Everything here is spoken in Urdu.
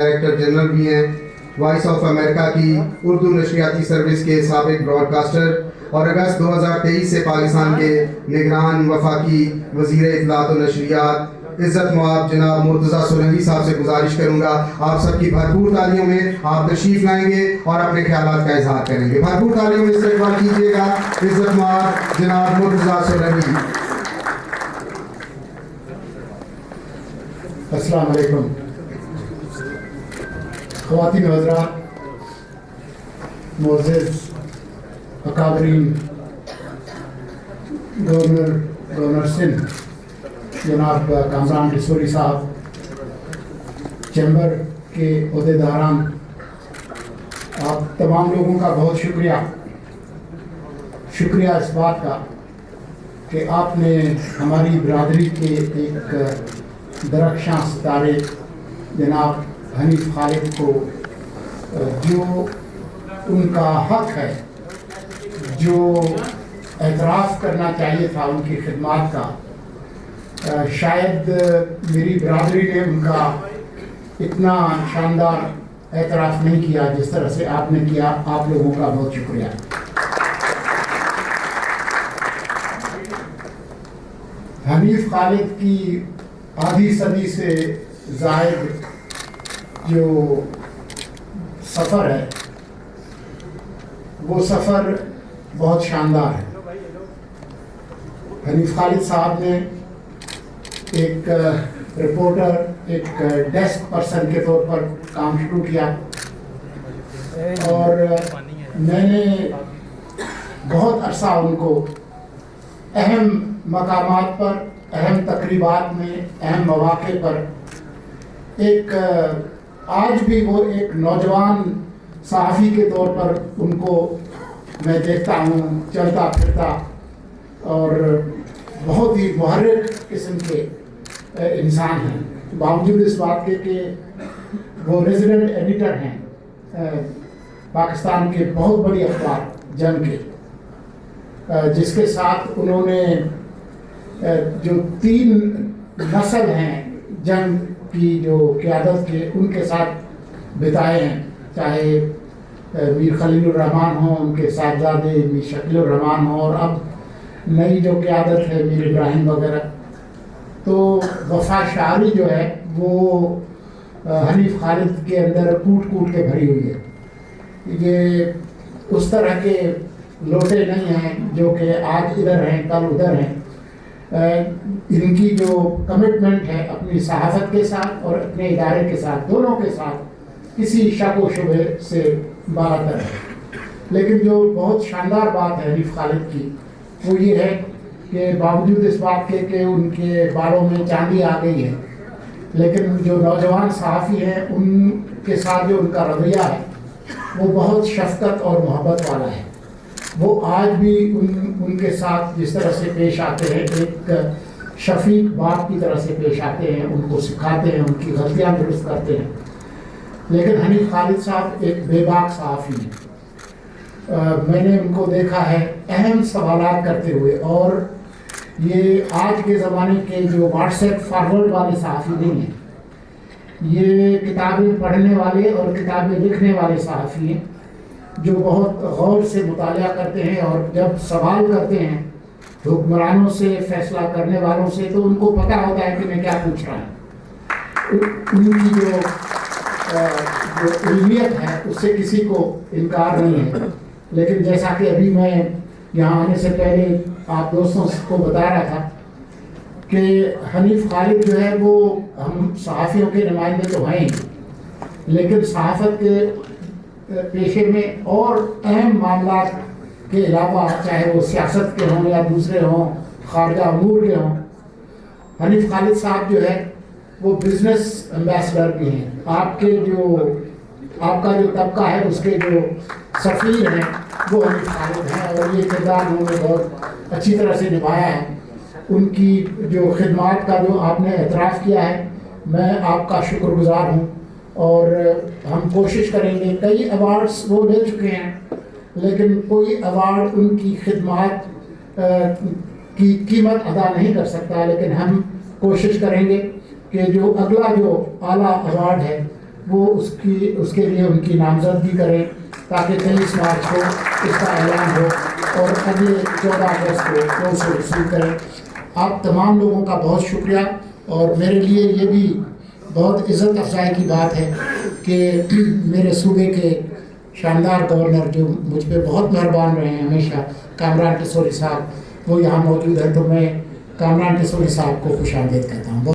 ڈائریکٹر جنرل بھی ہیں، وائس آف امریکہ کی اردو نشریاتی سروس کے سابق براڈ کاسٹر اور اگست 2023 سے پاکستان کے نگران وفاقی وزیر اطلاعات و نشریات عزت مآب جناب مرتضیٰ سولنگی صاحب سے گزارش کروں گا آپ سب کی بھرپور تالیوں میں آپ تشریف لائیں گے اور اپنے خیالات کا اظہار کریں گے. بھرپور تالیوں میں استقبال کیجیے گا عزت مآب جناب مرتضیٰ سولنگی. السلام علیکم. خواتین و حضرات، معزز اکابرین، گورنر سندھ جناب کامران ڈسوری صاحب، چیمبر کے عہدیداران، آپ تمام لوگوں کا بہت شکریہ اس بات کا کہ آپ نے ہماری برادری کے ایک درخشاں ستارے جناب حنیف خالد کو جو ان کا حق ہے، جو اعتراف کرنا چاہیے تھا ان کی خدمات کا، شاید میری برادری نے ان کا اتنا شاندار اعتراف نہیں کیا جس طرح سے آپ نے کیا. آپ لوگوں کا بہت شکریہ. حنیف خالد کی آدھی صدی سے زائد جو سفر ہے وہ سفر بہت شاندار ہے. حنیف خالد صاحب نے ایک رپورٹر، ایک ڈیسک پرسن کے طور پر کام شروع کیا اور میں نے بہت عرصہ ان کو اہم مقامات پر، اہم تقریبات میں، اہم مواقع پر ایک آج بھی وہ ایک نوجوان صحافی کے طور پر ان کو میں دیکھتا ہوں چلتا پھرتا اور بہت ہی محرک قسم کے انسان ہیں، باوجود اس بات کے کہ وہ ریزیڈنٹ ایڈیٹر ہیں پاکستان کے بہت بڑی اخبار جنگ کے، جس کے ساتھ انہوں نے جو 3 نسل ہیں جنگ کی جو قیادت کے ان کے ساتھ بتائے ہیں، چاہے میر خلیل الرحمان ہوں، ان کے صاحبزادے میر شکیل الرحمان ہوں، اور اب نئی جو قیادت ہے میر ابراہیم وغیرہ. تو وفا شعاری جو ہے وہ حنیف خالد کے اندر کوٹ کوٹ کے بھری ہوئی ہے. یہ اس طرح کے لوٹے نہیں ہیں جو کہ آج ادھر ہیں کل ادھر ہیں. ان کی جو کمٹمنٹ ہے اپنی صحافت کے ساتھ اور اپنے ادارے کے ساتھ، دونوں کے ساتھ کسی شک و شبہ سے بالاتر ہے. لیکن جو بہت شاندار بات ہے حنیف خالد کی وہ یہ ہے کہ باوجود اس بات کے کہ ان کے بالوں میں چاندی آ گئی ہے، لیکن جو نوجوان صحافی ہیں ان کے ساتھ جو ان کا رویہ ہے وہ بہت شفقت اور محبت والا ہے. وہ آج بھی ان کے ساتھ جس طرح سے پیش آتے ہیں، ایک شفیق باپ کی طرح سے پیش آتے ہیں، ان کو سکھاتے ہیں، ان کی غلطیاں درست کرتے ہیں. لیکن حنیف خالد صاحب ایک بے باک صحافی ہیں. میں نے ان کو دیکھا ہے اہم سوالات کرتے ہوئے، اور یہ آج کے زمانے کے جو واٹس ایپ فارورڈ والے صحافی نہیں ہیں، یہ کتابیں پڑھنے والے اور کتابیں لکھنے والے صحافی ہیں جو بہت غور سے مطالعہ کرتے ہیں، اور جب سوال کرتے ہیں حکمرانوں سے، فیصلہ کرنے والوں سے، تو ان کو پتہ ہوتا ہے کہ میں کیا پوچھ رہا ہوں. ان کی جو علمیت ہے اس سے کسی کو انکار نہیں ہے. لیکن جیسا کہ ابھی میں یہاں آنے سے پہلے آپ دوستوں کو بتا رہا تھا کہ حنیف خالد جو ہے وہ ہم صحافیوں کے نمائندے تو ہیں، لیکن صحافت کے پیشے میں اور اہم معاملات کے علاوہ، چاہے وہ سیاست کے ہوں یا دوسرے ہوں، خارجہ امور کے ہوں، حنیف خالد صاحب جو ہے وہ بزنس ایمبیسڈر بھی ہیں. آپ کا جو طبقہ ہے اس کے جو سفیر ہیں وہ حنیف خالد ہیں، اور یہ کردار انہوں نے بہت اچھی طرح سے نبھایا ہے. ان کی جو خدمات کا جو آپ نے اعتراف کیا ہے، میں آپ کا شکر گزار ہوں، اور ہم کوشش کریں گے. کئی ایوارڈس وہ لے چکے ہیں، لیکن کوئی ایوارڈ ان کی خدمات کی قیمت ادا نہیں کر سکتا. لیکن ہم کوشش کریں گے کہ جو اگلا جو اعلیٰ ایوارڈ ہے وہ اس کے لیے ان کی نامزدگی کریں تاکہ 23 مارچ کو اس کا اعلان ہو اور اگلے 14 اگست کو وہ اسے رسیو کریں. آپ تمام لوگوں کا بہت شکریہ. اور میرے لیے یہ بھی بہت عزت افزائی کی بات ہے کہ میرے صوبے کے شاندار گورنر جو مجھ پہ بہت مہربان رہے ہیں ہمیشہ، کامران ٹسوری صاحب، وہ یہاں موجود ہے. تو میں کامران ٹسوری صاحب کو خوش آمدید کہتا ہوں.